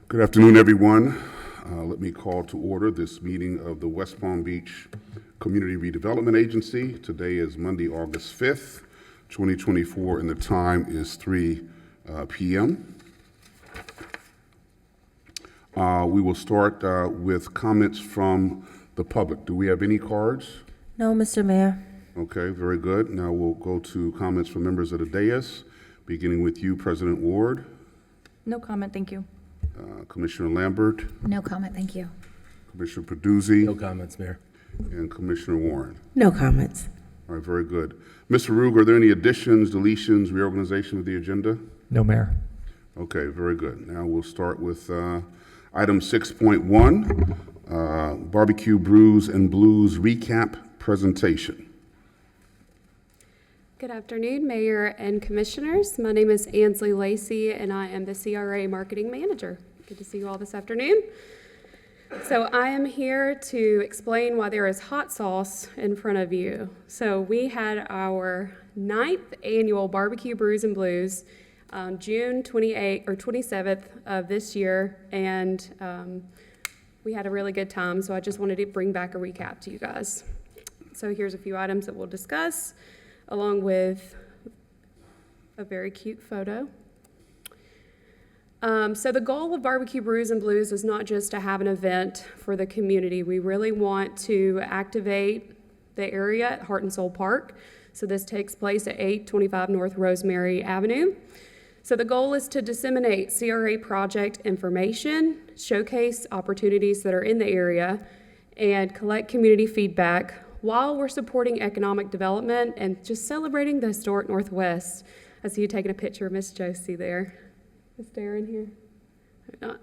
Good afternoon, everyone. Let me call to order this meeting of the West Palm Beach Community Redevelopment Agency. Today is Monday, August 5th, 2024, and the time is 3 p.m. We will start with comments from the public. Do we have any cards? No, Mr. Mayor. Okay, very good. Now we'll go to comments from members of the dais, beginning with you, President Ward. No comment, thank you. Commissioner Lambert, No comment, thank you. Commissioner Peduzzi, No comments, Mayor. and Commissioner Warren. No comments. All right, very good. Mr. Ruge, are there any additions, deletions, reorganization of the agenda? No, Mayor. Okay, very good. Now we'll start with item 6.1, Barbecue Brews and Blues Recap Presentation. Good afternoon, Mayor and Commissioners. My name is Ansley Lacey, and I am the CRA Marketing Manager. Good to see you all this afternoon. So I am here to explain why there is hot sauce in front of you. So we had our 9th annual Barbecue Brews and Blues on June 28th or 27th of this year, and we had a really good time. So I just wanted to bring back a recap to you guys. So here's a few items that we'll discuss, along with a very cute photo. So the goal of Barbecue Brews and Blues is not just to have an event for the community. We really want to activate the area at Heart and Soul Park. So this takes place at 825 North Rosemary Avenue. So the goal is to disseminate CRA project information, showcase opportunities that are in the area, and collect community feedback while we're supporting economic development and just celebrating the historic Northwest. I see you taking a picture of Miss Josie there. Is Darren here? Or not.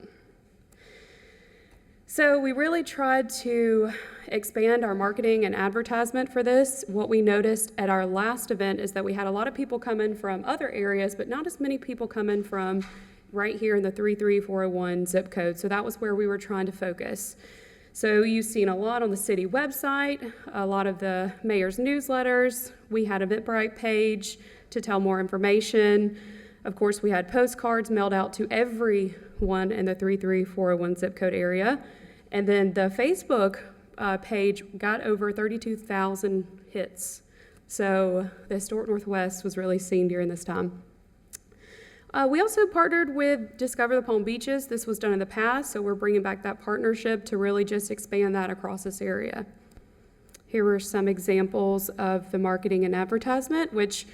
So we really tried to expand our marketing and advertisement for this. What we noticed at our last event is that we had a lot of people come in from other areas, but not as many people come in from right here in the 33401 zip code. So that was where we were trying to focus. So you've seen a lot on the city website, a lot of the mayor's newsletters. We had an Eventbrite page to tell more information. Of course, we had postcards mailed out to everyone in the 33401 zip code area. And then the Facebook page got over 32,000 hits. So the historic Northwest was really seen during this time. We also partnered with Discover the Palm Beaches. This was done in the past, so we're bringing back that partnership to really just expand that across this area. Here are some examples of the marketing and advertisement, which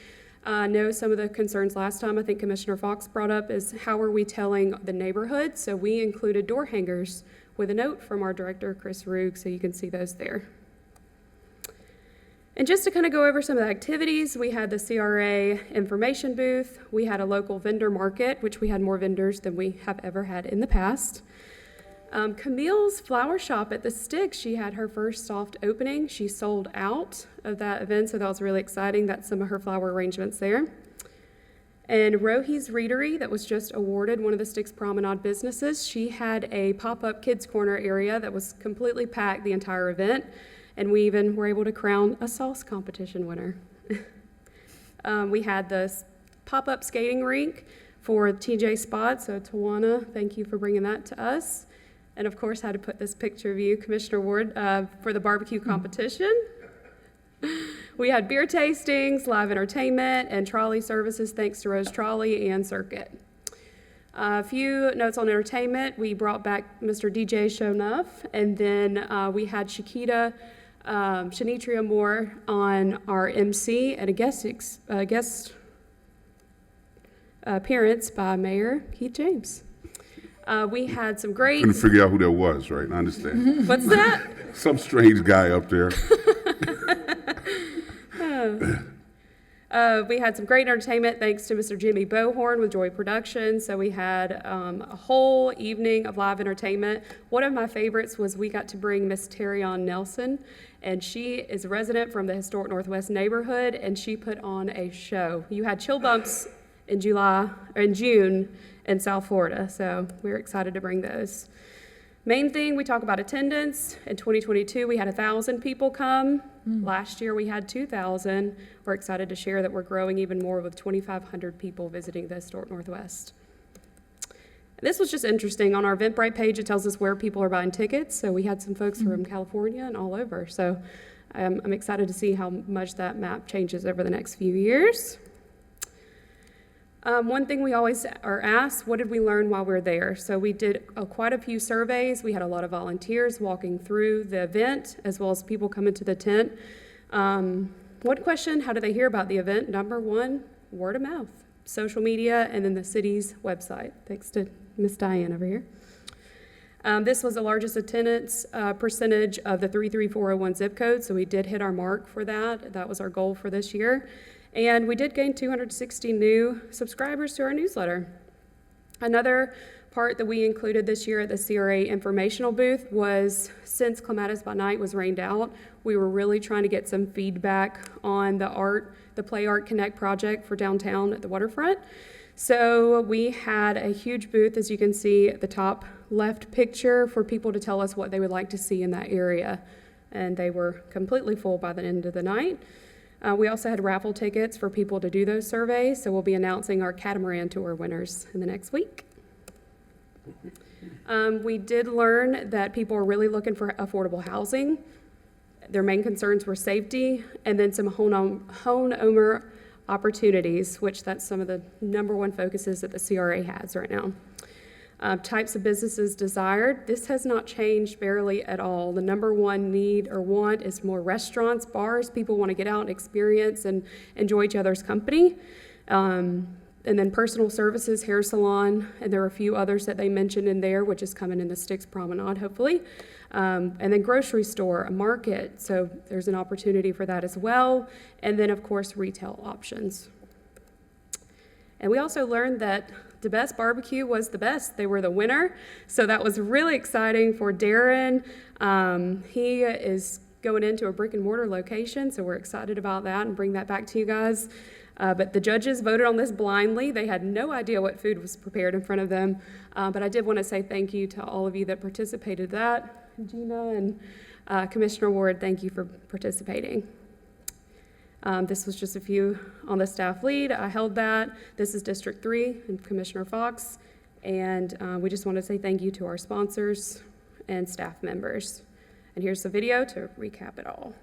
I know some of the concerns last time I think Commissioner Fox brought up is how are we telling the neighborhood? So we included door hangers with a note from our director, Chris Ruge, so you can see those there. And just to kind of go over some of the activities, we had the CRA information booth. We had a local vendor market, which we had more vendors than we have ever had in the past. Camille's flower shop at the Stick, she had her first soft opening. She sold out of that event, so that was really exciting. That's some of her flower arrangements there. And Rohi's Readery, that was just awarded one of the Stick's Promenade businesses. She had a pop-up kids corner area that was completely packed the entire event. And we even were able to crown a sauce competition winner. We had the pop-up skating rink for TJ Spot. So Tawana, thank you for bringing that to us. And of course, had to put this picture of you, Commissioner Ward, for the barbecue competition. We had beer tastings, live entertainment, and trolley services thanks to Rose Trolley and Circuit. A few notes on entertainment. We brought back Mr. DJ Shownuff, and then we had Shanitria Moore on our MC and a guest appearance by Mayor Keith James. We had some great... Couldn't figure out who that was, right? I understand. What's that? Some strange guy up there. We had some great entertainment thanks to Mr. Jimmy Bohorn with Joy Productions. So we had a whole evening of live entertainment. One of my favorites was we got to bring Miss Terrion Nelson, and she is a resident from the historic Northwest neighborhood, and she put on a show. You had chill bumps in June in South Florida, so we're excited to bring those. Main thing, we talk about attendance. In 2022, we had 1,000 people come. Last year, we had 2,000. We're excited to share that we're growing even more with 2,500 people visiting the historic Northwest. This was just interesting. On our Eventbrite page, it tells us where people are buying tickets. So we had some folks from California and all over. So I'm excited to see how much that map changes over the next few years. One thing we always are asked, what did we learn while we were there? So we did quite a few surveys. We had a lot of volunteers walking through the event, as well as people coming to the tent. One question, how did they hear about the event? Number one, word of mouth, social media, and then the city's website. Thanks to Miss Diane over here. This was the largest attendance percentage of the 33401 zip code, so we did hit our mark for that. That was our goal for this year. And we did gain 260 new subscribers to our newsletter. Another part that we included this year at the CRA informational booth was, since Clematis by Night was rained out, we were really trying to get some feedback on the Play Art Connect project for downtown at the waterfront. So we had a huge booth, as you can see at the top left picture, for people to tell us what they would like to see in that area. And they were completely full by the end of the night. We also had raffle tickets for people to do those surveys, so we'll be announcing our catamaran tour winners in the next week. We did learn that people are really looking for affordable housing. Their main concerns were safety, and then some home owner opportunities, which that's some of the number one focuses that the CRA has right now. Types of businesses desired. This has not changed barely at all. The number one need or want is more restaurants, bars. People want to get out and experience and enjoy each other's company. And then personal services, hair salon, and there are a few others that they mentioned in there, which is coming in the Styx Promenade, hopefully. And then grocery store, a market, so there's an opportunity for that as well. And then, of course, retail options. And we also learned that the best barbecue was the best. They were the winner. So that was really exciting for Darren. He is going into a brick and mortar location, so we're excited about that and bring that back to you guys. But the judges voted on this blindly. They had no idea what food was prepared in front of them. But I did want to say thank you to all of you that participated in that. Gina and Commissioner Ward, thank you for participating. This was just a few on the staff lead. I held that. This is District 3 and Commissioner Fox. And we just want to say thank you to our sponsors and staff members. And here's the video to recap it all.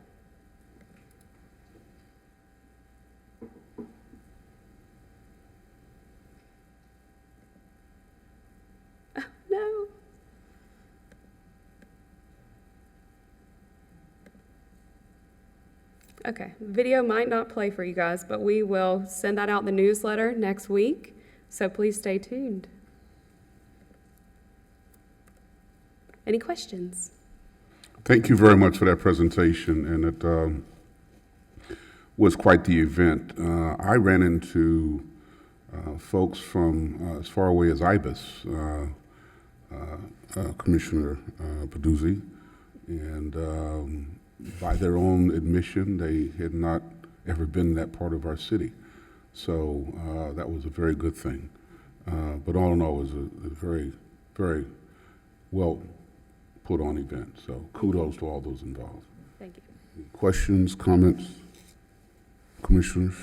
Oh, no. Okay, video might not play for you guys, but we will send that out in the newsletter next week, so please stay tuned. Any questions? Thank you very much for that presentation, and it was quite the event. I ran into folks from as far away as Ibis, Commissioner Peduzzi, and by their own admission, they had not ever been in that part of our city. So that was a very good thing. But all in all, it was a very, very well put on event. So kudos to all those involved. Thank you. Questions, comments, commissioners?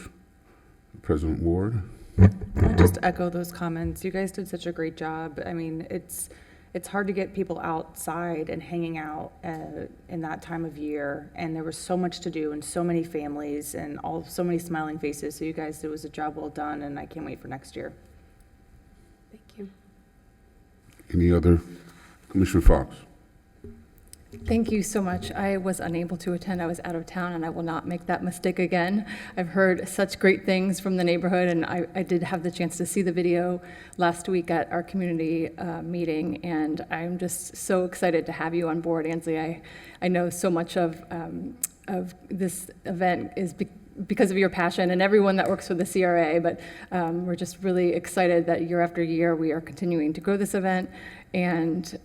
President Ward? I'll just echo those comments. You guys did such a great job. I mean, it's hard to get people outside and hanging out in that time of year, and there was so much to do and so many families and so many smiling faces. So you guys, it was a job well done, and I can't wait for next year. Thank you. Any other? Commissioner Fox? Thank you so much. I was unable to attend. I was out of town, and I will not make that mistake again. I've heard such great things from the neighborhood, and I did have the chance to see the video last week at our community meeting, and I'm just so excited to have you on board, Ansley. I know so much of this event is because of your passion and everyone that works for the CRA, but we're just really excited that year after year we are continuing to grow this event, and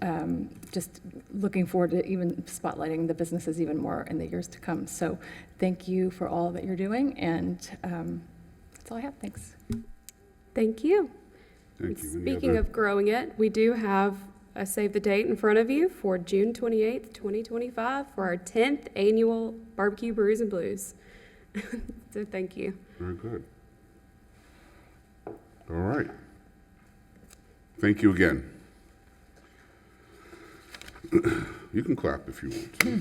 just looking forward to even spotlighting the businesses even more in the years to come. So thank you for all that you're doing, and that's all I have. Thanks. Thank you. Thank you. Any Speaking other? of growing it, we do have a save the date in front of you for June 28th, 2025 for our 10th annual Barbecue Brews and Blues. So thank you. Very good. All right. Thank you again. You can clap if you want to.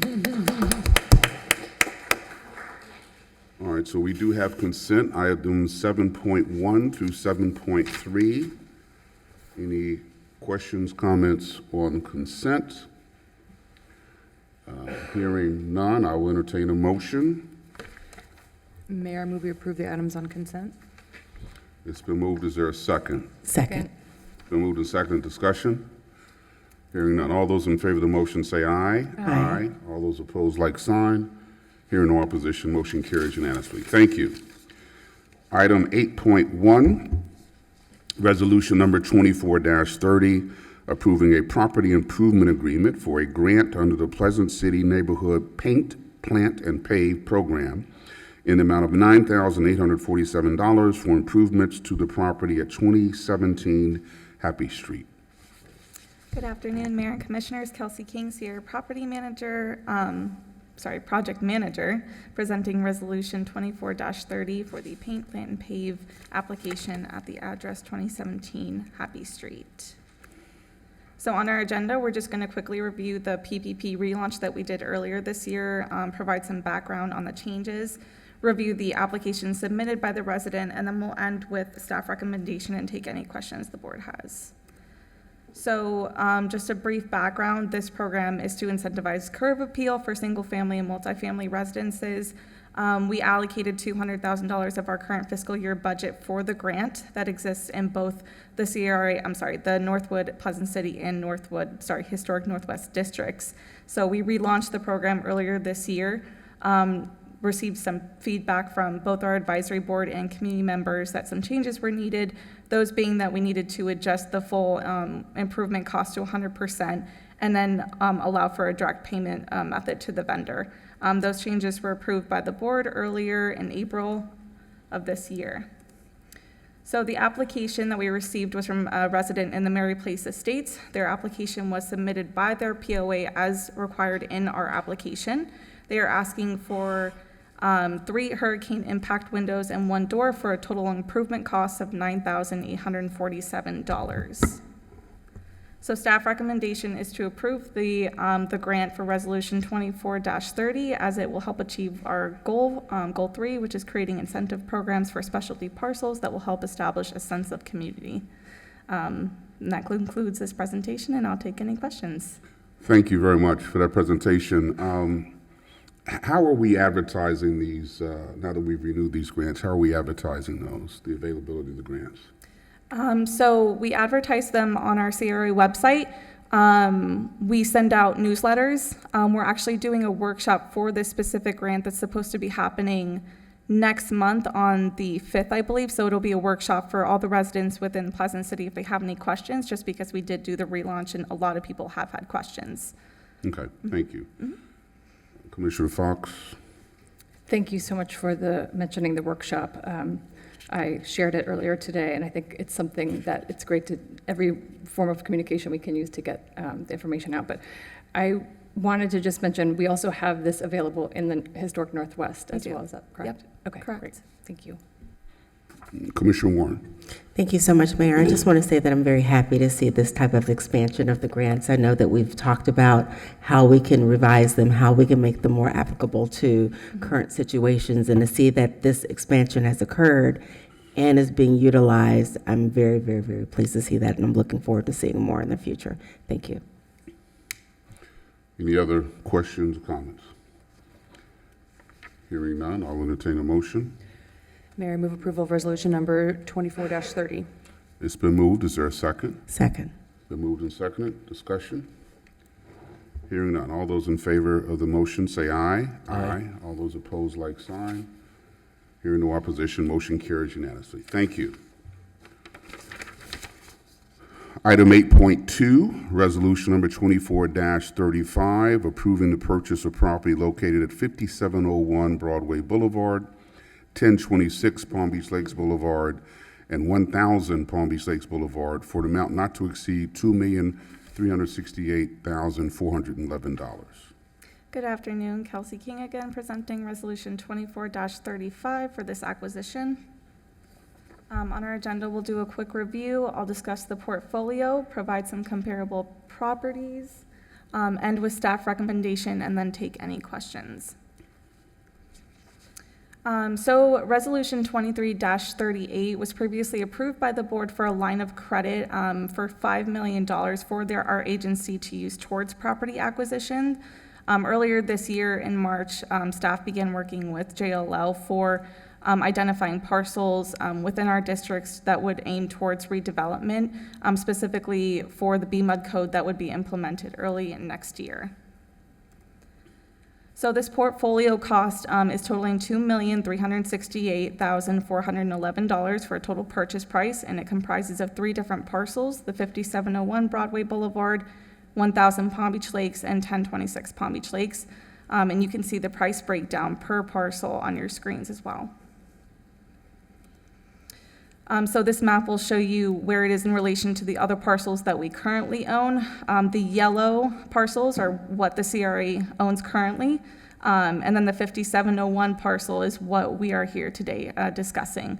All right, so we do have consent, items 7.1 through 7.3. Any questions, comments on consent? Hearing none, I will entertain a motion. Mayor, I move we approve the items on consent. It's been moved. Is there a second? Second. It's been moved and seconded. Discussion? Hearing none. All those in favor of the motion say aye. Aye. All those opposed, like sign. Hearing no opposition, motion carries unanimously. Thank you. Item 8.1, resolution number 24-30, approving a property improvement agreement for a grant under the Pleasant City Neighborhood Paint, Plant, and Pave program in the amount of $9,847 for improvements to the property at 2017 Happy Street. Good afternoon, Mayor and Commissioners. Kelsey King, Sierra Property Manager, Project Manager, presenting Resolution 24-30 for the Paint, Plant, and Pave application at the address 2017 Happy Street. So on our agenda, we're just going to quickly review the PPP relaunch that we did earlier this year, provide some background on the changes, review the application submitted by the resident, and then we'll end with staff recommendation and take any questions the board has. So just a brief background, this program is to incentivize curb appeal for single-family and multifamily residences. We allocated $200,000 of our current fiscal year budget for the grant that exists in both the Northwood, Pleasant City, and Historic Northwest districts. So we relaunched the program earlier this year. Received some feedback from both our advisory board and community members that some changes were needed, those being that we needed to adjust the full improvement cost to 100% and then allow for a direct payment method to the vendor. Those changes were approved by the board earlier in April of this year. So the application that we received was from a resident in the Mary Place Estates. Their application was submitted by their POA as required in our application. They are asking for 3 hurricane impact windows and 1 door for a total improvement cost of $9,847. So staff recommendation is to approve the grant for Resolution 24-30 as it will help achieve our goal 3, which is creating incentive programs for specialty parcels that will help establish a sense of community. And that concludes this presentation, and I'll take any questions. Thank you very much for that presentation. How are we advertising these, now that we've renewed these grants, how are we advertising those, the availability of the grants? So we advertise them on our CRA website. We send out newsletters. We're actually doing a workshop for this specific grant that's supposed to be happening next month on the 5th, I believe. So it'll be a workshop for all the residents within Pleasant City if they have any questions, just because we did do the relaunch and a lot of people have had questions. Okay, thank you. Commissioner Fox? Thank you so much for mentioning the workshop. I shared it earlier today, and I think it's something that it's great to, every form of communication we can use to get the information out. But I wanted to just mention, we also have this available in the Historic Northwest as well. Is that correct? Yep, Okay, correct. great. Thank you. Commissioner Warren? Thank you so much, Mayor. I just want to say that I'm very happy to see this type of expansion of the grants. I know that we've talked about how we can revise them, how we can make them more applicable to current situations, and to see that this expansion has occurred and is being utilized, I'm very, very, very pleased to see that, and I'm looking forward to seeing more in the future. Thank you. Any other questions or comments? Hearing none, I'll entertain a motion. Mayor, I move approval of resolution number 24-30. It's been moved. Is there a second? Second. Been moved and seconded. Discussion? Hearing none. All those in favor of the motion say aye. Aye. All those opposed, like sign. Hearing no opposition, motion carries unanimously. Thank you. Item 8.2, resolution number 24-35, approving the purchase of property located at 5701 Broadway Boulevard, 1026 Palm Beach Lakes Boulevard, and 1000 Palm Beach Lakes Boulevard for the amount not to exceed $2,368,411. Good afternoon, Kelsey King again, presenting Resolution 24-35 for this acquisition. On our agenda, we'll do a quick review. I'll discuss the portfolio, provide some comparable properties, end with staff recommendation, and then take any questions. So Resolution 23-38 was previously approved by the board for a line of credit for $5 million for our agency to use towards property acquisition. Earlier this year in March, staff began working with JLL for identifying parcels within our districts that would aim towards redevelopment, specifically for the BMUD code that would be implemented early in next year. So this portfolio cost is totaling $2,368,411 for a total purchase price, and it comprises of 3 different parcels: the 5701 Broadway Boulevard, 1000 Palm Beach Lakes, and 1026 Palm Beach Lakes. And you can see the price breakdown per parcel on your screens as well. So this map will show you where it is in relation to the other parcels that we currently own. The yellow parcels are what the CRA owns currently, and then the 5701 parcel is what we are here today discussing.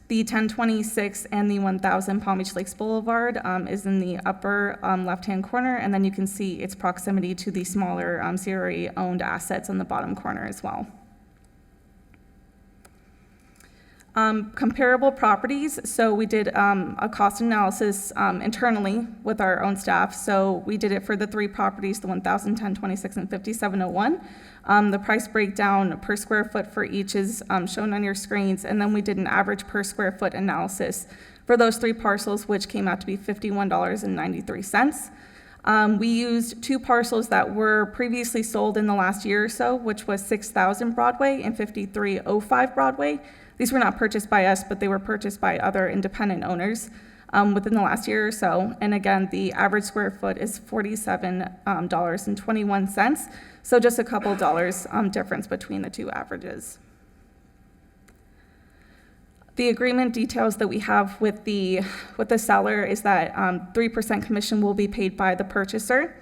The 1026 and the 1000 Palm Beach Lakes Boulevard is in the upper left-hand corner, and then you can see its proximity to the smaller CRA-owned assets in the bottom corner as well. Comparable properties, so we did a cost analysis internally with our own staff. So we did it for the 3 properties, the 1000, 1026, and 5701. The price breakdown per square foot for each is shown on your screens, and then we did an average per square foot analysis for those 3 parcels, which came out to be $51.93. We used 2 parcels that were previously sold in the last year or so, which was 6000 Broadway and 5305 Broadway. These were not purchased by us, but they were purchased by other independent owners within the last year or so. And again, the average square foot is $47.21. So just a couple dollars difference between the 2 averages. The agreement details that we have with the seller is that 3% commission will be paid by the purchaser.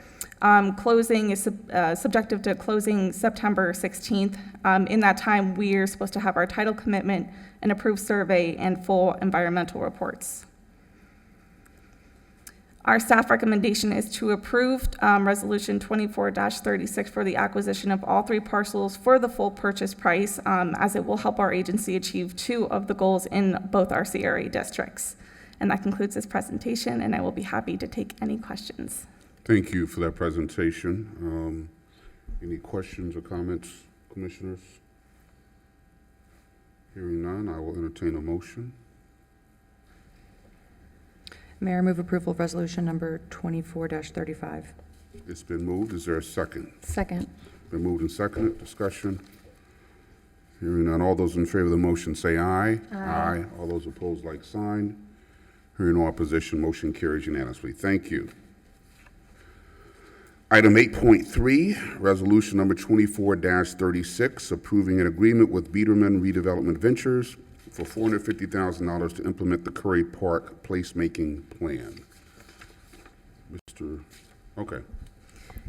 Closing is subjective to closing September 16th. In that time, we are supposed to have our title commitment, an approved survey, and full environmental reports. Our staff recommendation is to approve Resolution 24-36 for the acquisition of all 3 parcels for the full purchase price, as it will help our agency achieve 2 of the goals in both our CRA districts. And that concludes this presentation, and I will be happy to take any questions. Thank you for that presentation. Any questions or comments, commissioners? Hearing none, I will entertain a motion. Mayor, move approval of resolution number 24-35. It's been moved. Is there a second? Second. Been moved and seconded. Discussion. Hearing none. All those in favor of the motion say aye. Aye. All those opposed, like sign. Hearing no opposition, motion carries unanimously. Thank you. Item 8.3, resolution number 24-36, approving an agreement with Biederman Redevelopment Ventures for $450,000 to implement the Curry Park placemaking plan. Okay.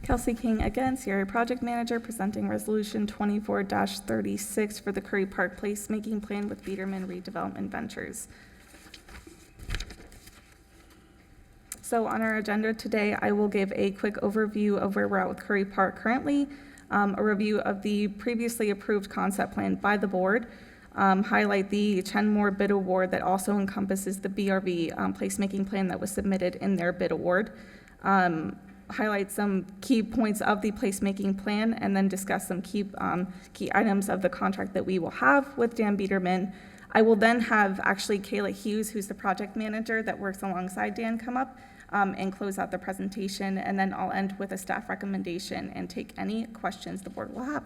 Kelsey King again, CRA Project Manager, presenting Resolution 24-36 for the Curry Park placemaking plan with Biederman Redevelopment Ventures. So on our agenda today, I will give a quick overview of where we're at with Curry Park currently, a review of the previously approved concept plan by the board, highlight the Chenmore bid award that also encompasses the BRV placemaking plan that was submitted in their bid award, highlight some key points of the placemaking plan, and then discuss some key items of the contract that we will have with Dan Biederman. I will then have actually Kayla Hughes, who's the project manager that works alongside Dan, come up and close out the presentation, and then I'll end with a staff recommendation and take any questions the board will have.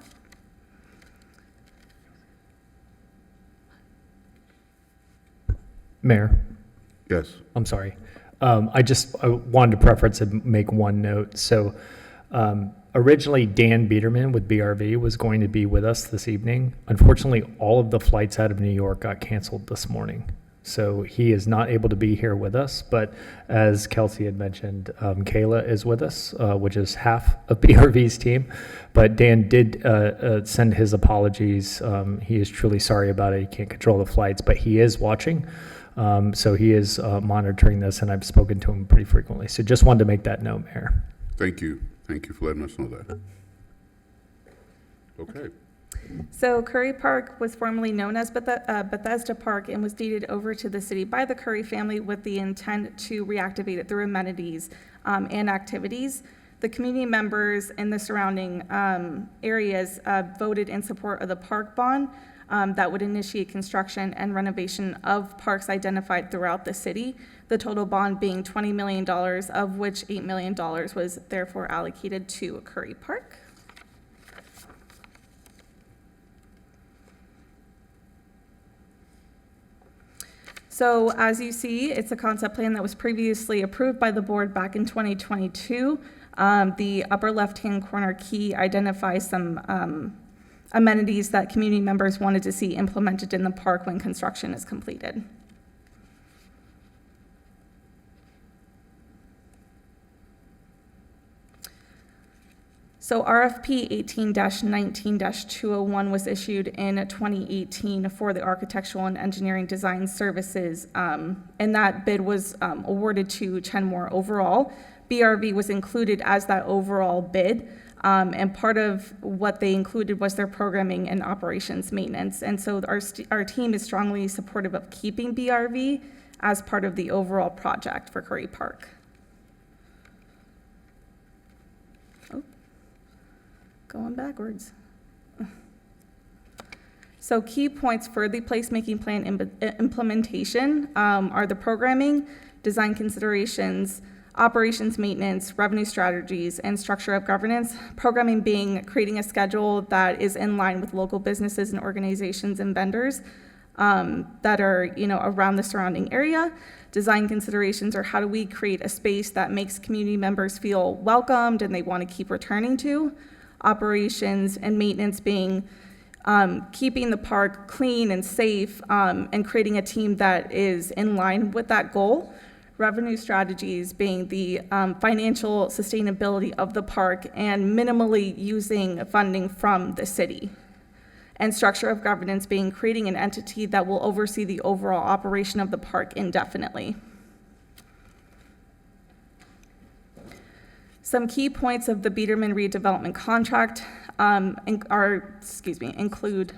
Mayor, Yes. I'm sorry. I wanted to preference and make one note. So originally, Dan Biederman with BRV was going to be with us this evening. Unfortunately, all of the flights out of New York got canceled this morning. So he is not able to be here with us, but as Kelsey had mentioned, Kayla is with us, which is half of BRV's team. But Dan did send his apologies. He is truly sorry about it. He can't control the flights, but he is watching. So he is monitoring this, and I've spoken to him pretty frequently. So just wanted to make that note, Mayor. Thank you. Thank you for letting us know that. Okay. So Curry Park was formerly known as Bethesda Park and was deeded over to the city by the Curry family with the intent to reactivate it through amenities and activities. The community members in the surrounding areas voted in support of the park bond that would initiate construction and renovation of parks identified throughout the city. The total bond being $20 million, of which $8 million was therefore allocated to Curry Park. So as you see, it's a concept plan that was previously approved by the board back in 2022. The upper left-hand corner key identifies some amenities that community members wanted to see implemented in the park when construction is completed. So RFP 18-19-201 was issued in 2018 for the architectural and engineering design services, and that bid was awarded to Chenmore overall. BRV was included as that overall bid, and part of what they included was their programming and operations maintenance. And so our team is strongly supportive of keeping BRV as part of the overall project for Curry Park. Going backwards. So key points for the placemaking plan implementation are the programming, design considerations, operations maintenance, revenue strategies, and structure of governance. Programming being creating a schedule that is in line with local businesses and organizations and vendors that are around the surrounding area. Design considerations are how do we create a space that makes community members feel welcomed and they want to keep returning to. Operations and maintenance being keeping the park clean and safe and creating a team that is in line with that goal. Revenue strategies being the financial sustainability of the park and minimally using funding from the city. And structure of governance being creating an entity that will oversee the overall operation of the park indefinitely. Some key points of the Biederman redevelopment contract include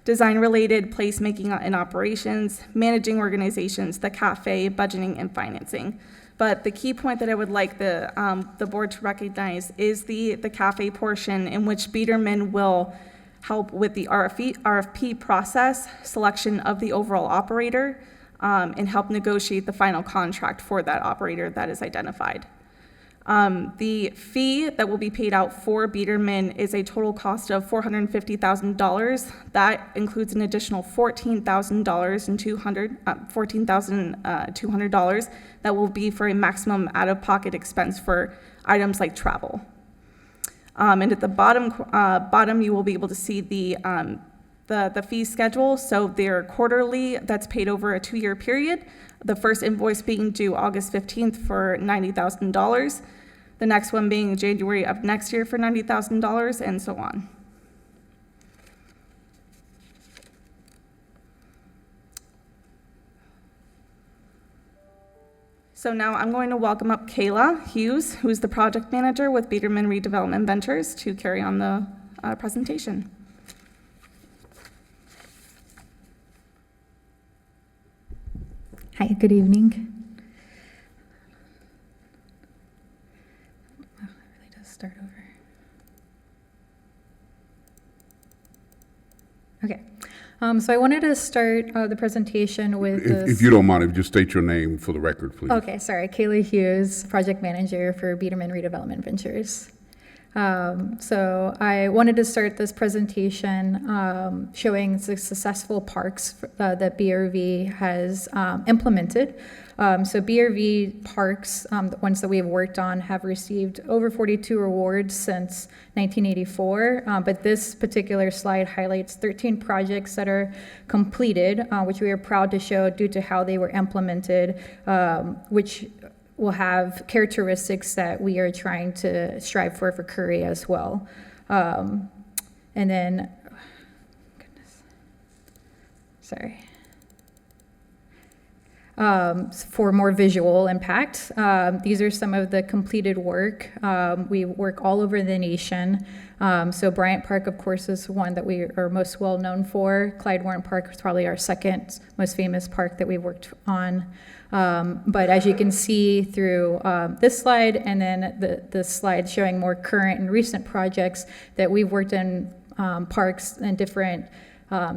design-related placemaking and operations, managing organizations, the cafe, budgeting, and financing. But the key point that I would like the board to recognize is the cafe portion in which Biederman will help with the RFP process, selection of the overall operator, and help negotiate the final contract for that operator that is identified. The fee that will be paid out for Biederman is a total cost of $450,000. That includes an additional $14,200 that will be for a maximum out-of-pocket expense for items like travel. And at the bottom, you will be able to see the fee schedule. So they're quarterly, that's paid over a 2-year period. The first invoice being due August 15th for $90,000. The next one being January of next year for $90,000, and so on. So now I'm going to welcome up Kayla Hughes, who's the project manager with Biederman Redevelopment Ventures, to carry on the presentation. Hi, good evening. Wow, it really does start over. Okay, so I wanted to start the presentation with If you don't mind, if you just state your name for the record, please. Okay, sorry, Kayla Hughes, project manager for Biederman Redevelopment Ventures. So I wanted to start this presentation showing the successful parks that BRV has implemented. So BRV parks, the ones that we have worked on, have received over 42 awards since 1984. But this particular slide highlights 13 projects that are completed, which we are proud to show due to how they were implemented, which will have characteristics that we are trying to strive for Curry as well. And then, goodness, sorry. For more visual impact, these are some of the completed work. We work all over the nation. So Bryant Park, of course, is one that we are most well known for. Clyde Warren Park is probably our second most famous park that we've worked on. But as you can see through this slide and then the slide showing more current and recent projects that we've worked in parks in different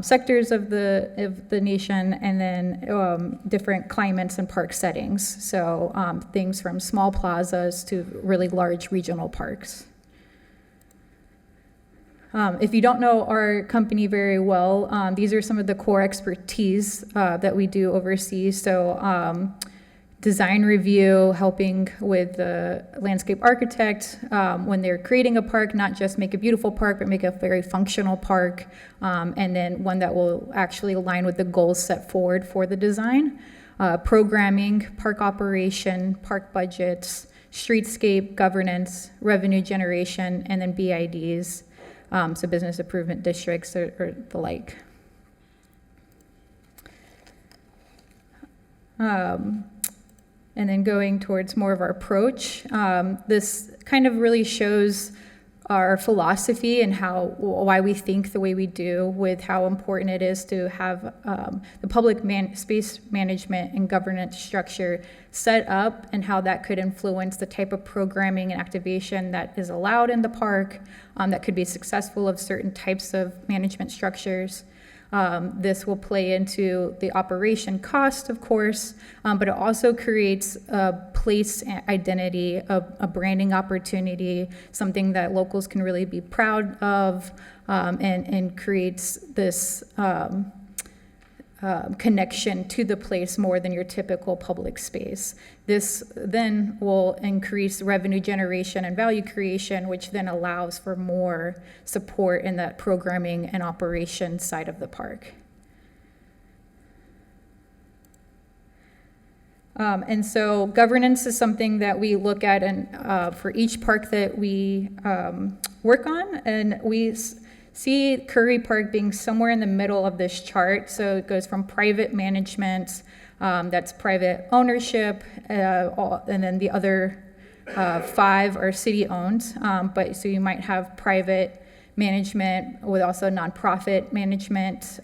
sectors of the nation, and then different climates and park settings. So things from small plazas to really large regional parks. If you don't know our company very well, these are some of the core expertise that we do overseas. So design review, helping with the landscape architect when they're creating a park, not just make a beautiful park, but make a very functional park, and then one that will actually align with the goals set forward for the design. Programming, park operation, park budgets, streetscape governance, revenue generation, and then BIDs. So business improvement districts or the like. And then going towards more of our approach, this kind of really shows our philosophy and why we think the way we do, with how important it is to have the public space management and governance structure set up, and how that could influence the type of programming and activation that is allowed in the park, that could be successful of certain types of management structures. This will play into the operation cost, of course, but it also creates a place identity, a branding opportunity, something that locals can really be proud of, and creates this connection to the place more than your typical public space. This then will increase revenue generation and value creation, which then allows for more support in that programming and operation side of the park. And so governance is something that we look at for each park that we work on, and we see Curry Park being somewhere in the middle of this chart. So it goes from private management, that's private ownership, and then the other 5 are city-owned. But so you might have private management with also nonprofit management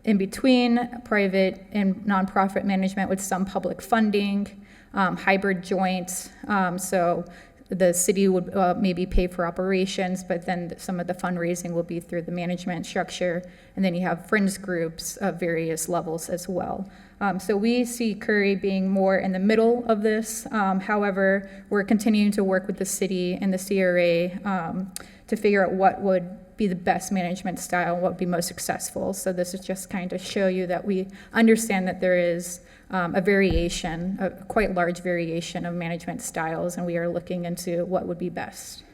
in between, private and nonprofit management with some public funding, hybrid joint. So the city would maybe pay for operations, but then some of the fundraising will be through the management structure. And then you have friends groups of various levels as well. So we see Curry being more in the middle of this. However, we're continuing to work with the city and the CRA to figure out what would be the best management style, what would be most successful. So this is just kind of show you that we understand that there is a variation, a quite large variation of management styles, and we are looking into what would be best.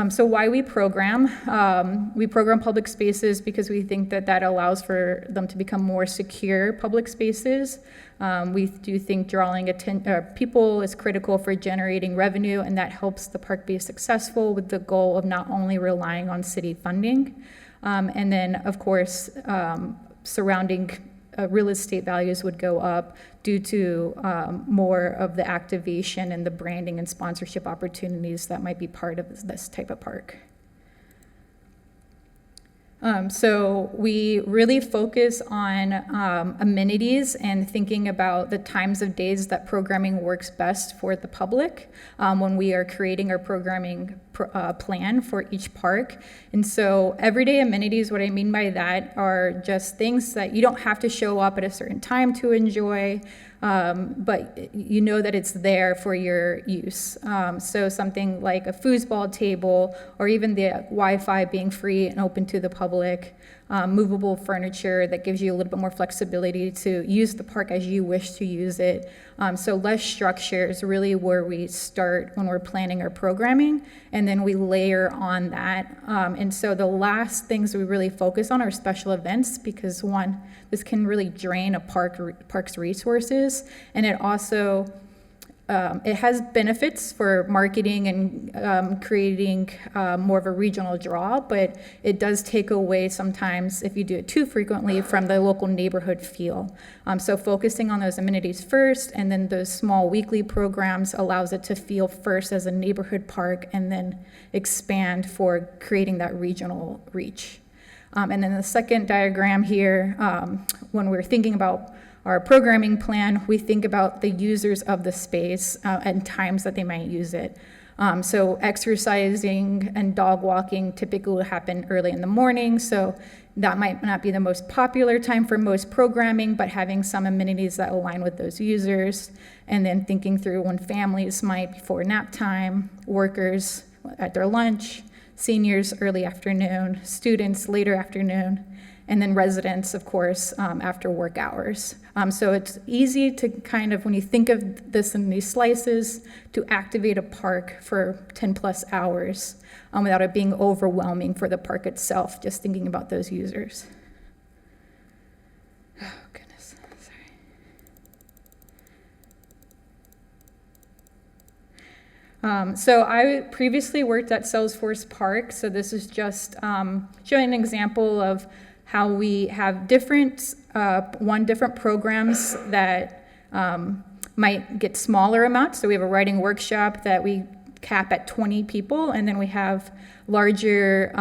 So why we program? We program public spaces because we think that that allows for them to become more secure public spaces. We do think drawing people is critical for generating revenue, and that helps the park be successful with the goal of not only relying on city funding. And then, of course, surrounding real estate values would go up due to more of the activation and the branding and sponsorship opportunities that might be part of this type of park. So we really focus on amenities and thinking about the times of days that programming works best for the public when we are creating our programming plan for each park. And so everyday amenities, what I mean by that are just things that you don't have to show up at a certain time to enjoy, but you know that it's there for your use. So something like a foosball table, or even the Wi-Fi being free and open to the public, movable furniture that gives you a little bit more flexibility to use the park as you wish to use it. So less structure is really where we start when we're planning our programming, and then we layer on that. And so the last things we really focus on are special events, because one, this can really drain a park's resources, and it also it has benefits for marketing and creating more of a regional draw, but it does take away sometimes, if you do it too frequently, from the local neighborhood feel. So focusing on those amenities first, and then those small weekly programs allows it to feel first as a neighborhood park, and then expand for creating that regional reach. And then the second diagram here, when we're thinking about our programming plan, we think about the users of the space and times that they might use it. So exercising and dog walking typically will happen early in the morning, so that might not be the most popular time for most programming, but having some amenities that align with those users. And then thinking through when families might before nap time, workers at their lunch, seniors early afternoon, students later afternoon, and then residents, of course, after work hours. So it's easy to kind of, when you think of this in these slices, to activate a park for 10 plus hours without it being overwhelming for the park itself, just thinking about those users. Oh, goodness, sorry. So I previously worked at Salesforce Park, so this is just showing an example of how we have different programs that might get smaller amounts. So we have a writing workshop that we cap at 20 people, and then we have larger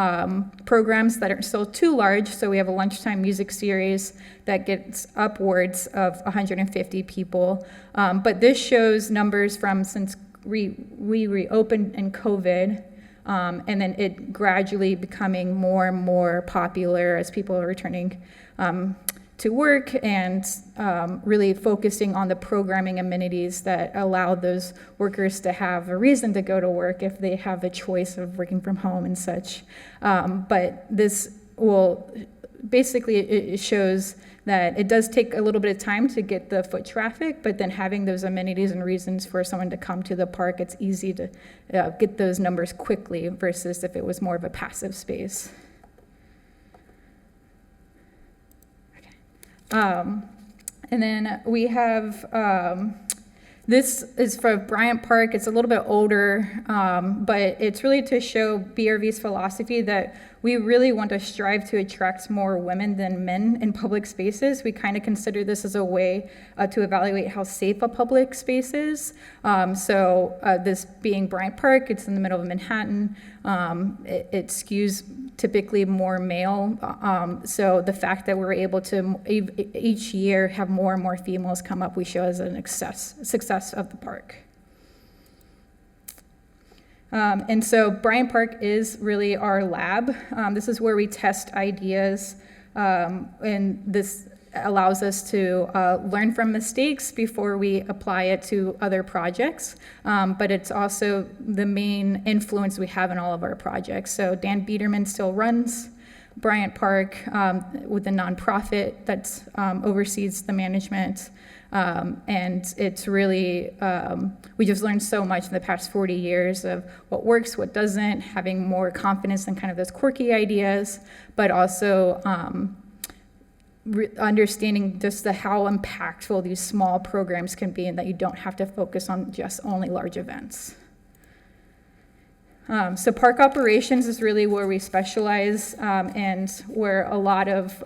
programs that are still too large. So we have a lunchtime music series that gets upwards of 150 people. But this shows numbers from since we reopened in COVID. And then it gradually becoming more and more popular as people are returning to work, and really focusing on the programming amenities that allow those workers to have a reason to go to work if they have the choice of working from home and such. But this will basically, it shows that it does take a little bit of time to get the foot traffic, but then having those amenities and reasons for someone to come to the park, it's easy to get those numbers quickly versus if it was more of a passive space. Okay. And then we have, this is for Bryant Park. It's a little bit older, but it's really to show BRV's philosophy that we really want to strive to attract more women than men in public spaces. We kind of consider this as a way to evaluate how safe a public space is. This being Bryant Park, it's in the middle of Manhattan. It skews typically more male. So the fact that we're able to each year have more and more females come up, we show as an success of the park. And so Bryant Park is really our lab. This is where we test ideas, and this allows us to learn from mistakes before we apply it to other projects. But it's also the main influence we have in all of our projects. So Dan Biederman still runs Bryant Park with a nonprofit that oversees the management. And it's really, we just learned so much in the past 40 years of what works, what doesn't, having more confidence in kind of those quirky ideas, but also understanding just how impactful these small programs can be, and that you don't have to focus on just only large events. So park operations is really where we specialize, and where a lot of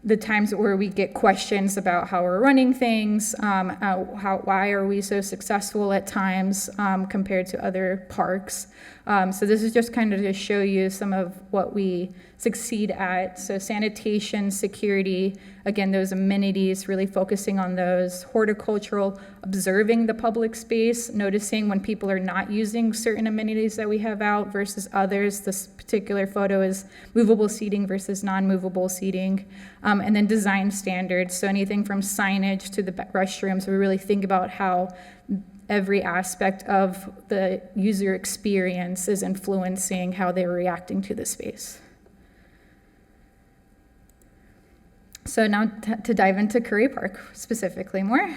the times where we get questions about how we're running things, why are we so successful at times compared to other parks. So this is just kind of to show you some of what we succeed at. So sanitation, security, again, those amenities, really focusing on those. Horticultural, observing the public space, noticing when people are not using certain amenities that we have out versus others. This particular photo is movable seating versus non-movable seating. And then design standards, so anything from signage to the restrooms, we really think about how every aspect of the user experience is influencing how they're reacting to the space. So now to dive into Curry Park specifically more.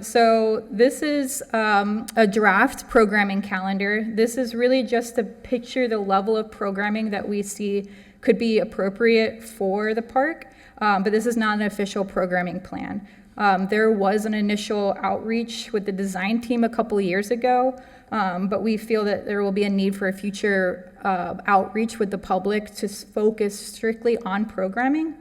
So this is a draft programming calendar. This is really just to picture the level of programming that we see could be appropriate for the park, but this is not an official programming plan. There was an initial outreach with the design team a couple of years ago, but we feel that there will be a need for a future outreach with the public to focus strictly on programming,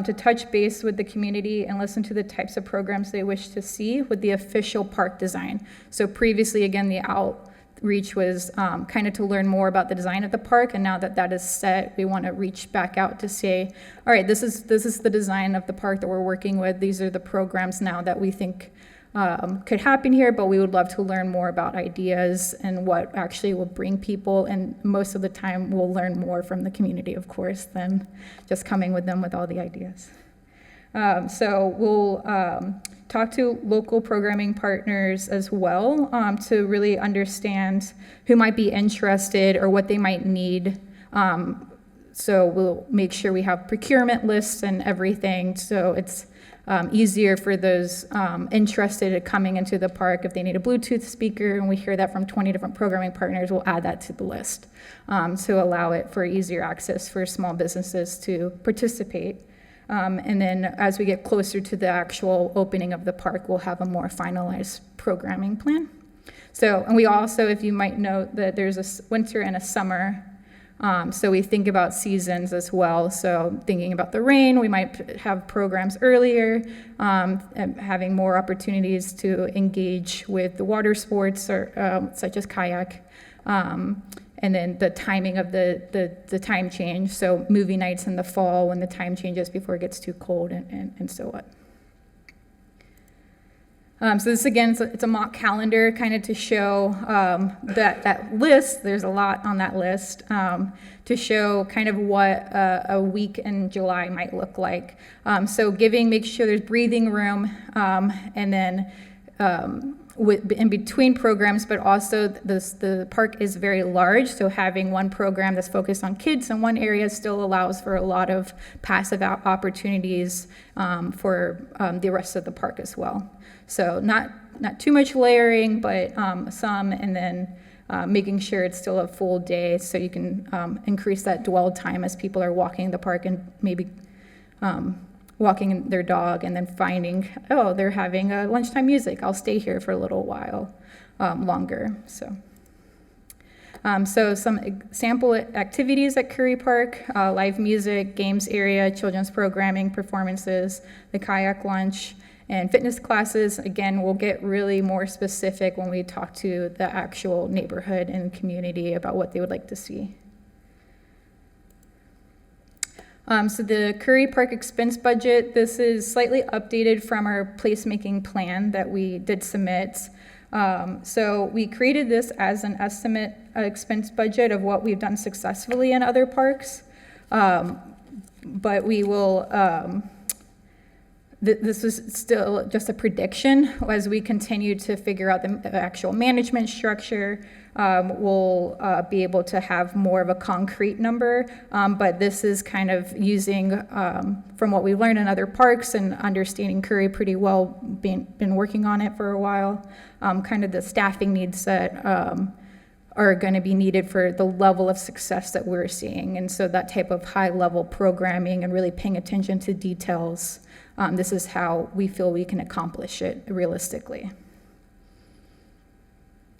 to touch base with the community and listen to the types of programs they wish to see with the official park design. So previously, again, the outreach was kind of to learn more about the design of the park, and now that that is set, we want to reach back out to say, all right, this is the design of the park that we're working with. These are the programs now that we think could happen here, but we would love to learn more about ideas and what actually will bring people, and most of the time we'll learn more from the community, of course, than just coming with them with all the ideas. So we'll talk to local programming partners as well to really understand who might be interested or what they might need. So we'll make sure we have procurement lists and everything, so it's easier for those interested in coming into the park. If they need a Bluetooth speaker, and we hear that from 20 different programming partners, we'll add that to the list to allow it for easier access for small businesses to participate. And then as we get closer to the actual opening of the park, we'll have a more finalized programming plan. So, and we also, if you might note, that there's a winter and a summer. So we think about seasons as well. So thinking about the rain, we might have programs earlier, and having more opportunities to engage with the water sports or such as kayak. And then the timing of the time change. So movie nights in the fall when the time changes before it gets too cold and so on. So this, again, it's a mock calendar kind of to show that list, there's a lot on that list, to show kind of what a week in July might look like. So make sure there's breathing room, and then in between programs, but also the park is very large, so having one program that's focused on kids in one area still allows for a lot of passive opportunities for the rest of the park as well. So not too much layering, but some, and then making sure it's still a full day, so you can increase that dwell time as people are walking the park and maybe walking their dog and then finding, oh, they're having lunchtime music. I'll stay here for a little while longer. So some sample activities at Curry Park, live music, games area, children's programming, performances, the kayak lunch, and fitness classes. Again, we'll get really more specific when we talk to the actual neighborhood and community about what they would like to see. So the Curry Park expense budget, this is slightly updated from our placemaking plan that we did submit. So we created this as an estimate expense budget of what we've done successfully in other parks. But we will, this is still just a prediction as we continue to figure out the actual management structure. We'll be able to have more of a concrete number, but this is kind of using, from what we've learned in other parks and understanding Curry pretty well, been working on it for a while, kind of the staffing needs that are going to be needed for the level of success that we're seeing. And so that type of high-level programming and really paying attention to details, this is how we feel we can accomplish it realistically.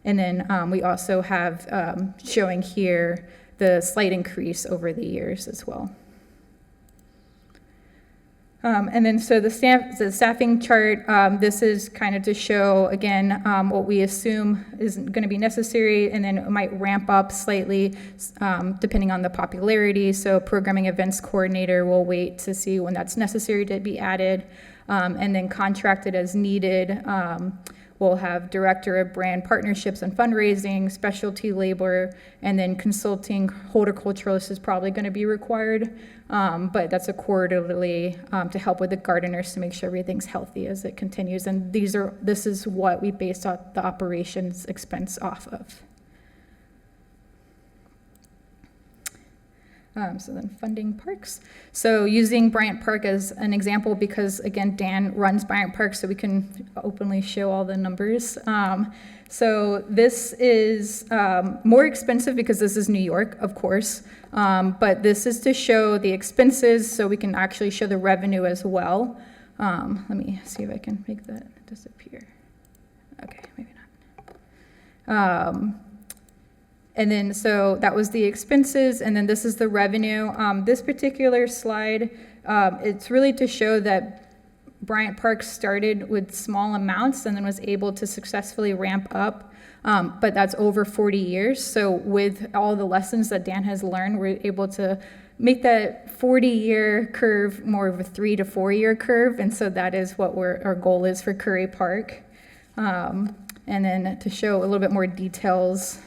And then we also have showing here the slight increase over the years as well. And then, so the staffing chart, this is kind of to show, again, what we assume is going to be necessary, and then it might ramp up slightly depending on the popularity. So programming events coordinator, we'll wait to see when that's necessary to be added. And then contracted as needed. We'll have director of brand partnerships and fundraising, specialty labor, and then consulting horticulturalist is probably going to be required. But that's a quarterly to help with the gardeners to make sure everything's healthy as it continues. And this is what we based the operations expense off of. So then funding parks. So using Bryant Park as an example, because again, Dan runs Bryant Park, so we can openly show all the numbers. So this is more expensive because this is New York, of course, but this is to show the expenses so we can actually show the revenue as well. Let me see if I can make that disappear. Okay, maybe not. And then, so that was the expenses, and then this is the revenue. This particular slide, it's really to show that Bryant Park started with small amounts and then was able to successfully ramp up, but that's over 40 years. So with all the lessons that Dan has learned, we're able to make that 40-year curve more of a 3 to 4 year curve, and so that is what our goal is for Curry Park. And then to show a little bit more details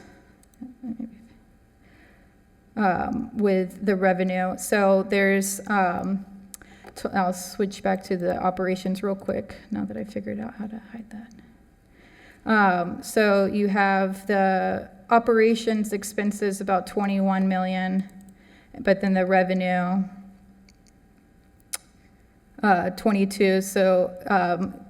with the revenue. So there's, I'll switch back to the operations real quick now that I figured out how to hide that. So you have the operations expenses about 21 million, but then the revenue 22, so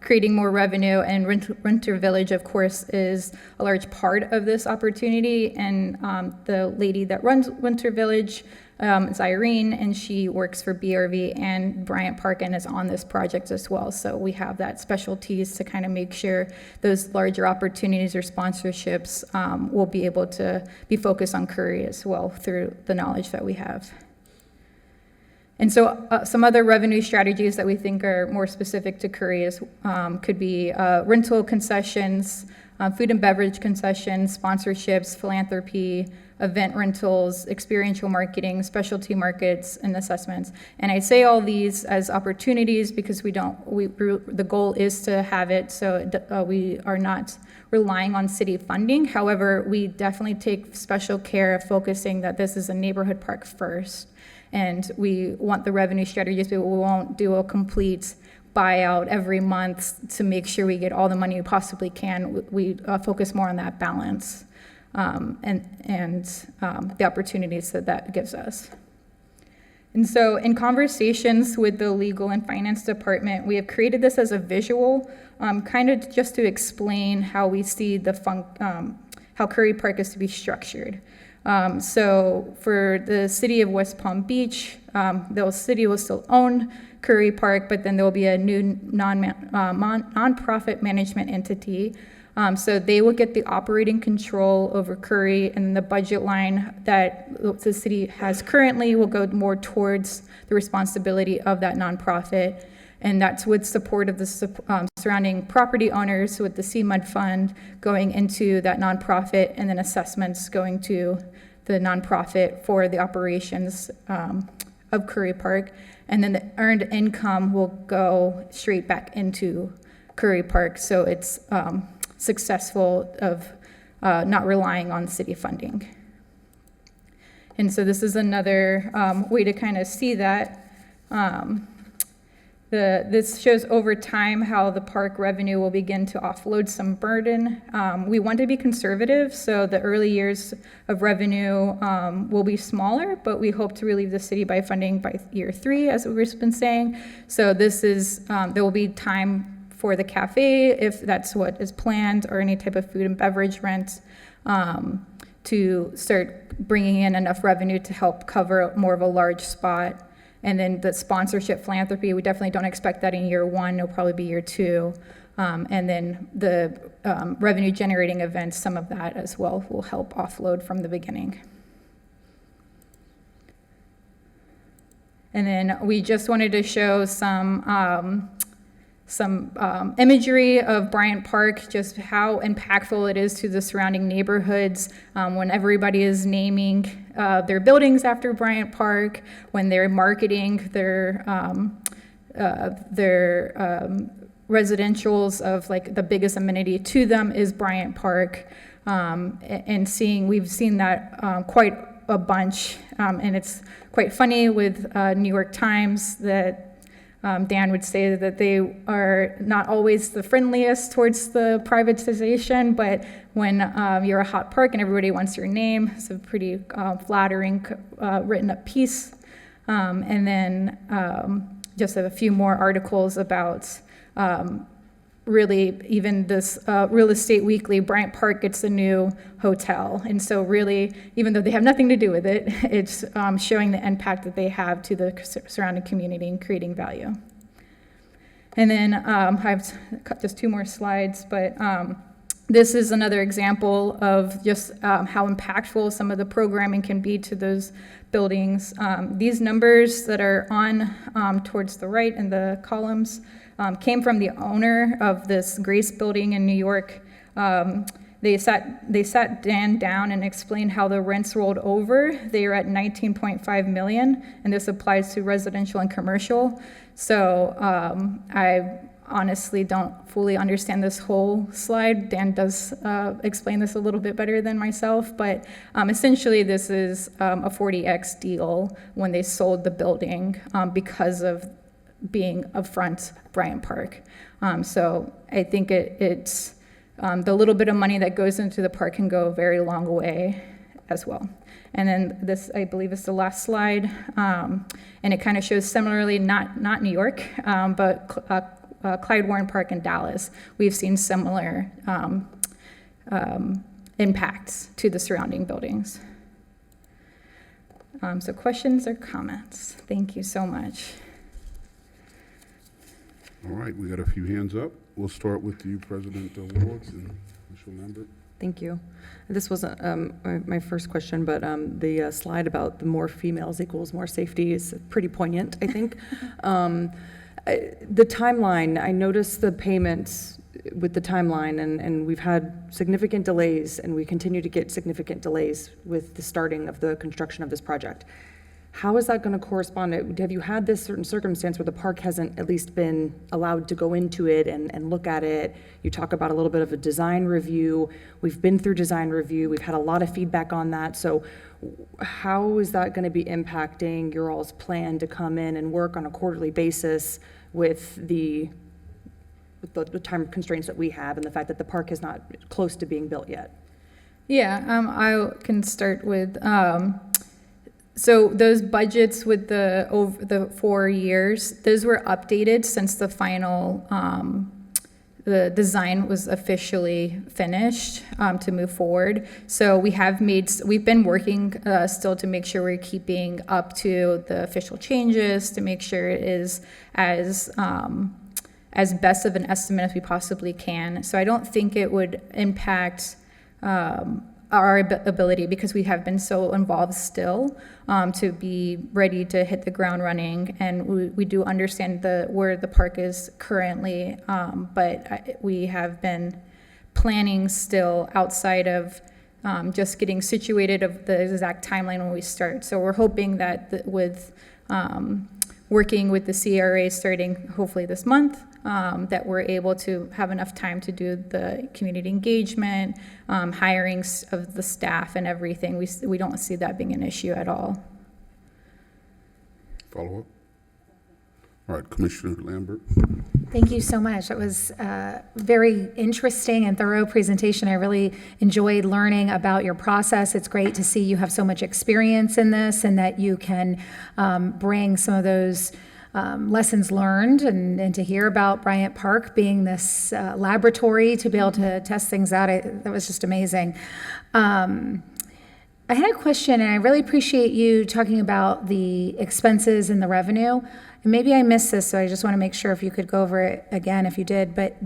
creating more revenue, and Renter Village, of course, is a large part of this opportunity, and the lady that runs Winter Village is Irene, and she works for BRV and Bryant Park and is on this project as well, so we have that specialties to kind of make sure those larger opportunities or sponsorships will be able to be focused on Curry as well through the knowledge that we have. And so some other revenue strategies that we think are more specific to Curry is, could be rental concessions, food and beverage concessions, sponsorships, philanthropy, event rentals, experiential marketing, specialty markets, and assessments. And I say all these as opportunities because the goal is to have it, so we are not relying on city funding. However, we definitely take special care of focusing that this is a neighborhood park first. And we want the revenue strategies, but we won't do a complete buyout every month to make sure we get all the money we possibly can. We focus more on that balance and the opportunities that gives us. And so in conversations with the legal and finance department, we have created this as a visual, kind of just to explain how we see how Curry Park is to be structured. So for the city of West Palm Beach, the city will still own Curry Park, but then there will be a new nonprofit management entity. So they will get the operating control over Curry, and the budget line that the city has currently will go more towards the responsibility of that nonprofit. And that's with support of the surrounding property owners, with the CMUD fund going into that nonprofit, and then assessments going to the nonprofit for the operations of Curry Park. And then the earned income will go straight back into Curry Park, so it's successful of not relying on city funding. And so this is another way to kind of see that. This shows over time how the park revenue will begin to offload some burden. We want to be conservative, so the early years of revenue will be smaller, but we hope to relieve the city by funding by year 3, as we've been saying. So this is, there will be time for the cafe, if that's what is planned, or any type of food and beverage rent, to start bringing in enough revenue to help cover more of a large spot. And then the sponsorship philanthropy, we definitely don't expect that in year 1, it'll probably be year 2. And then the revenue generating events, some of that as well will help offload from the beginning. And then we just wanted to show some imagery of Bryant Park, just how impactful it is to the surrounding neighborhoods when everybody is naming their buildings after Bryant Park, when they're marketing their residentials of like the biggest amenity to them is Bryant Park. And we've seen that quite a bunch, and it's quite funny with New York Times that Dan would say that they are not always the friendliest towards the privatization, but when you're a hot park and everybody wants your name, it's a pretty flattering written up piece. And then just a few more articles about really even this Real Estate Weekly, Bryant Park gets a new hotel. And so really, even though they have nothing to do with it, it's showing the impact that they have to the surrounding community and creating value. And then I have just 2 more slides, but this is another example of just how impactful some of the programming can be to those buildings. These numbers that are on towards the right in the columns came from the owner of this Grace building in New York. They sat Dan down and explained how the rents rolled over. They are at 19.5 million, and this applies to residential and commercial. So I honestly don't fully understand this whole slide. Dan does explain this a little bit better than myself, but essentially this is a 40x deal when they sold the building because of being upfront Bryant Park. So I think it's the little bit of money that goes into the park can go a very long way as well. And then this, I believe, is the last slide. And it kind of shows similarly, not New York, but Clyde Warren Park in Dallas. We've seen similar impacts to the surrounding buildings. So questions or comments? Thank you so much. All right, we got a few hands up. We'll start with you, President Wards and Mr. Lambert. Thank you. This wasn't my first question, but the slide about the more females equals more safety is pretty poignant, I think. The timeline, I noticed the payments with the timeline, and we've had significant delays, and we continue to get significant delays with the starting of the construction of this project. How is that going to correspond? Have you had this certain circumstance where the park hasn't at least been allowed to go into it and look at it? You talk about a little bit of a design review. We've been through design review. We've had a lot of feedback on that. So how is that going to be impacting your all's plan to come in and work on a quarterly basis with the time constraints that we have and the fact that the park is not close to being built yet? Yeah, I can start with, so those budgets with over the 4 years, those were updated since the final, the design was officially finished to move forward. So we've been working still to make sure we're keeping up to the official changes, to make sure it is as best of an estimate as we possibly can. So I don't think it would impact our ability, because we have been so involved still, to be ready to hit the ground running. And we do understand where the park is currently, but we have been planning still outside of just getting situated of the exact timeline when we start. So we're hoping that with working with the CRA starting hopefully this month, that we're able to have enough time to do the community engagement, hiring of the staff and everything. We don't see that being an issue at all. Follow up? All right, Commissioner Lambert. Thank you so much. It was a very interesting and thorough presentation. I really enjoyed learning about your process. It's great to see you have so much experience in this and that you can bring some of those lessons learned and to hear about Bryant Park being this laboratory to be able to test things out. That was just amazing. I had a question, and I really appreciate you talking about the expenses and the revenue. And maybe I missed this, so I just want to make sure if you could go over it again if you did. But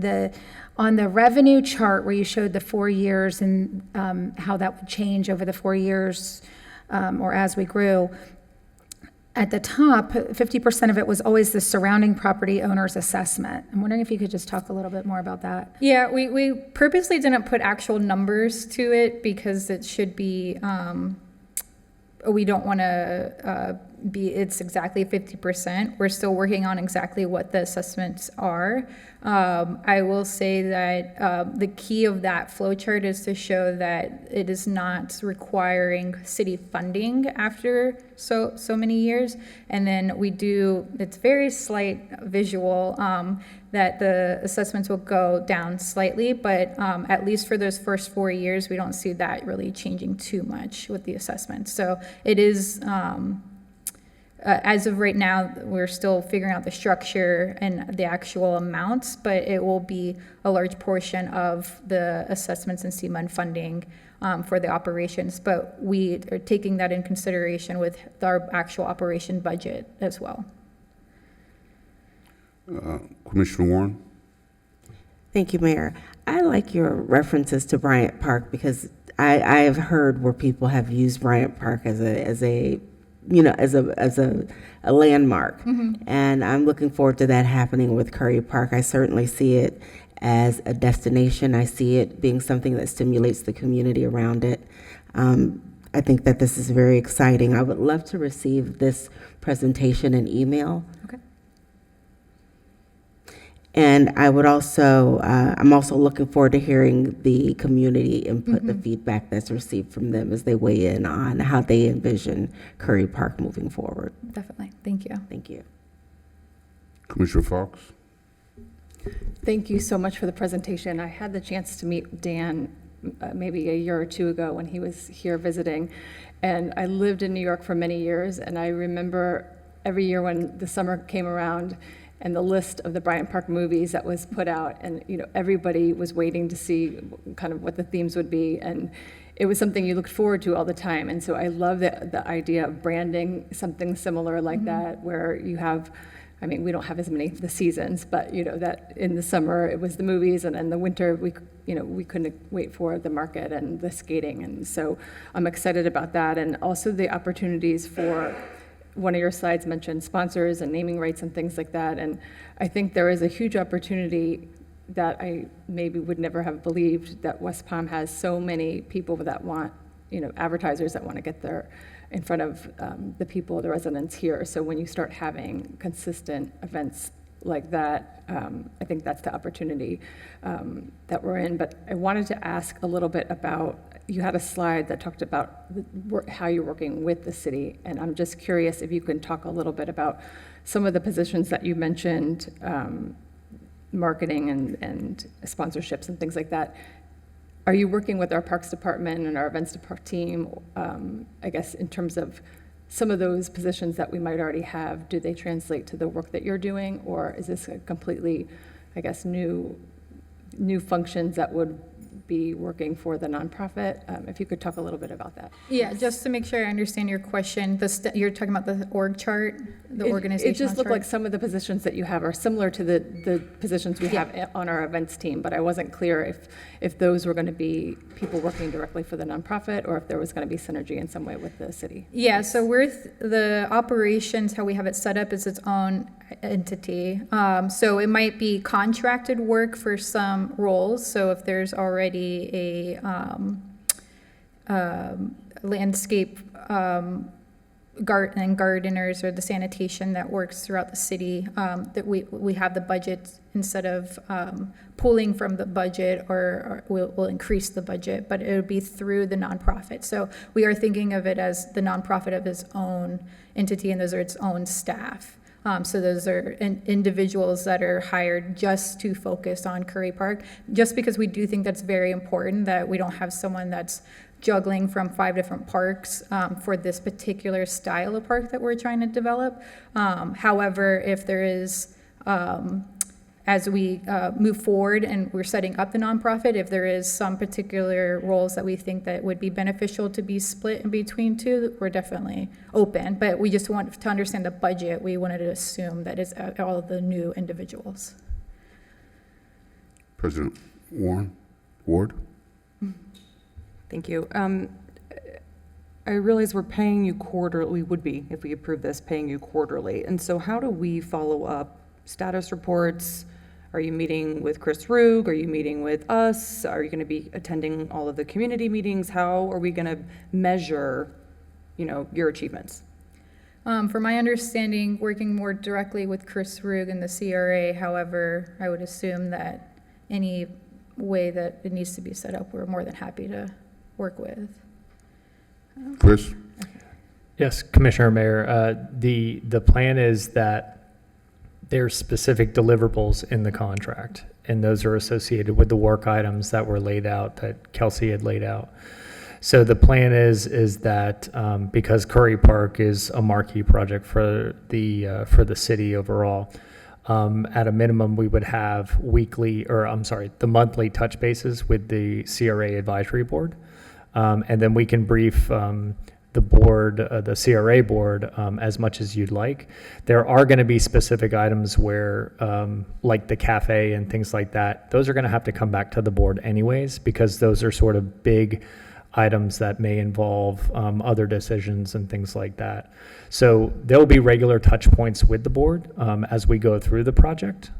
on the revenue chart where you showed the 4 years and how that would change over the 4 years or as we grew, at the top, 50% of it was always the surrounding property owner's assessment. I'm wondering if you could just talk a little bit more about that. Yeah, we purposely didn't put actual numbers to it because it should be, we don't want to it's exactly 50%. We're still working on exactly what the assessments are. I will say that the key of that flow chart is to show that it is not requiring city funding after so many years. And then it's very slight visual, that the assessments will go down slightly, but at least for those first 4 years, we don't see that really changing too much with the assessments. So it is, as of right now, we're still figuring out the structure and the actual amounts, but it will be a large portion of the assessments and CMUN funding for the operations. But we are taking that in consideration with our actual operation budget as well. Commissioner Warren? Thank you, Mayor. I like your references to Bryant Park because I have heard where people have used Bryant Park as a landmark. And I'm looking forward to that happening with Curry Park. I certainly see it as a destination. I see it being something that stimulates the community around it. I think that this is very exciting. I would love to receive this presentation in email. Okay. And I would also, I'm also looking forward to hearing the community input, the feedback that's received from them as they weigh in on how they envision Curry Park moving forward. Definitely. Thank you. Thank you. Commissioner Fox? Thank you so much for the presentation. I had the chance to meet Dan maybe a year or two ago when he was here visiting. And I lived in New York for many years, and I remember every year when the summer came around, and the list of the Bryant Park movies that was put out, and everybody was waiting to see kind of what the themes would be, and it was something you looked forward to all the time. And so I love the idea of branding something similar like that, where you have, I mean, we don't have as many the seasons, but that in the summer it was the movies, and in the winter we couldn't wait for the market and the skating, and so I'm excited about that, and also the opportunities for. One of your slides mentioned sponsors and naming rights and things like that. And I think there is a huge opportunity that I maybe would never have believed, that West Palm has so many people that want, advertisers that want to get there in front of the people, the residents here. So when you start having consistent events like that, I think that's the opportunity that we're in. But I wanted to ask a little bit about, you had a slide that talked about how you're working with the city, and I'm just curious if you can talk a little bit about some of the positions that you mentioned, marketing and sponsorships and things like that. Are you working with our Parks Department and our Events Department team, I guess, in terms of some of those positions that we might already have? Do they translate to the work that you're doing, or is this a completely, I guess, new functions that would be working for the nonprofit? If you could talk a little bit about that. Yeah, just to make sure I understand your question, you're talking about the org chart, the organizational It just looked chart? like some of the positions that you have are similar to the positions we have on our events team, but I wasn't clear if those were going to be people working directly for the nonprofit, or if there was going to be synergy in some way with the city. Yeah, so the operations, how we have it set up, is its own entity. So it might be contracted work for some roles. So if there's already a landscape gardeners or the sanitation that works throughout the city, that we have the budget, instead of pulling from the budget, or we'll increase the budget, but it would be through the nonprofit. So we are thinking of it as the nonprofit of its own entity, and those are its own staff. So those are individuals that are hired just to focus on Curry Park, just because we do think that's very important, that we don't have someone that's juggling from 5 different parks for this particular style of park that we're trying to develop. However, if there is, as we move forward and we're setting up the nonprofit, if there is some particular roles that we think that would be beneficial to be split in between two, we're definitely open. But we just want to understand the budget. We wanted to assume that it's all of the new individuals. I realize we're paying you quarterly, we would be, if we approve this, paying you quarterly. And so how do we follow up status reports? Are you meeting with Chris Rug? Are you meeting with us? Are you going to be attending all of the community meetings? How are we going to measure, your achievements? From my understanding, working more directly with Chris Rug and the CRA, however, I would assume that any way that it needs to be set up, we're more than happy to work with. Chris? Yes, Commissioner Mayor, the plan is that there's specific deliverables in the contract, and those are associated with the work items that were laid out, that Kelsey had laid out. So the plan is that because Curry Park is a marquee project for the city overall, at a minimum, we would have the monthly touch bases with the CRA advisory board. And then we can brief the board, the CRA board, as much as you'd like. There are going to be specific items where, like the cafe and things like that, those are going to have to come back to the board anyways, because those are sort of big items that may involve other decisions and things like that. So there'll be regular touch points with the board as we go through the project.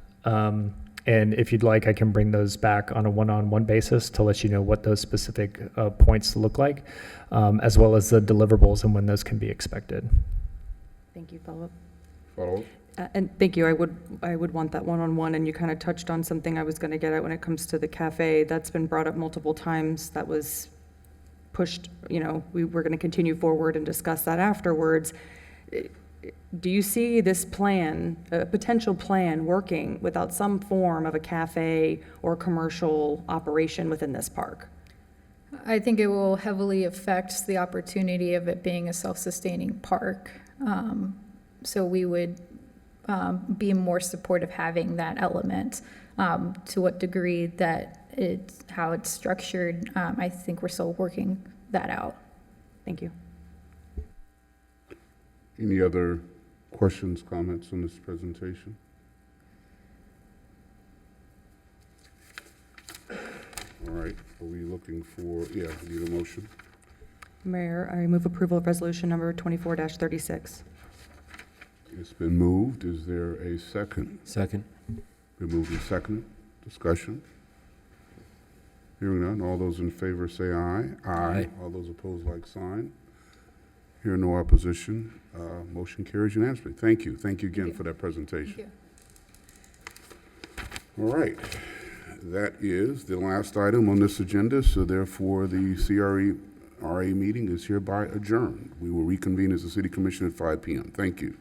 And if you'd like, I can bring those back on a one-on-one basis to let you know what those specific points look like, as well as the deliverables and when those can be expected. Thank you, Philip. Follow? And thank you. I would want that one-on-one, and you kind of touched on something I was going to get at when it comes to the cafe. That's been brought up multiple times. That was pushed, we were going to continue forward and discuss that afterwards. Do you see this plan, a potential plan, working without some form of a cafe or commercial operation within this park? I think it will heavily affect the opportunity of it being a self-sustaining park. So we would be more supportive having that element. To what degree how it's structured, I think we're still working that out. Thank you. Any other questions, comments on this presentation? All right, are we looking for, need a motion? Mayor, I move approval of resolution number 24-36. It's been moved. Is there a second? Second. Been moved and seconded. Discussion? Hearing none. All those in favor say aye. Aye. All those opposed, like sign. Hearing no opposition. Motion carries unanimously. Thank you. Thank you again for that presentation. All right. That is the last item on this agenda, so therefore the CRA meeting is hereby adjourned. We will reconvene as the City Commission at 5 p.m. Thank you.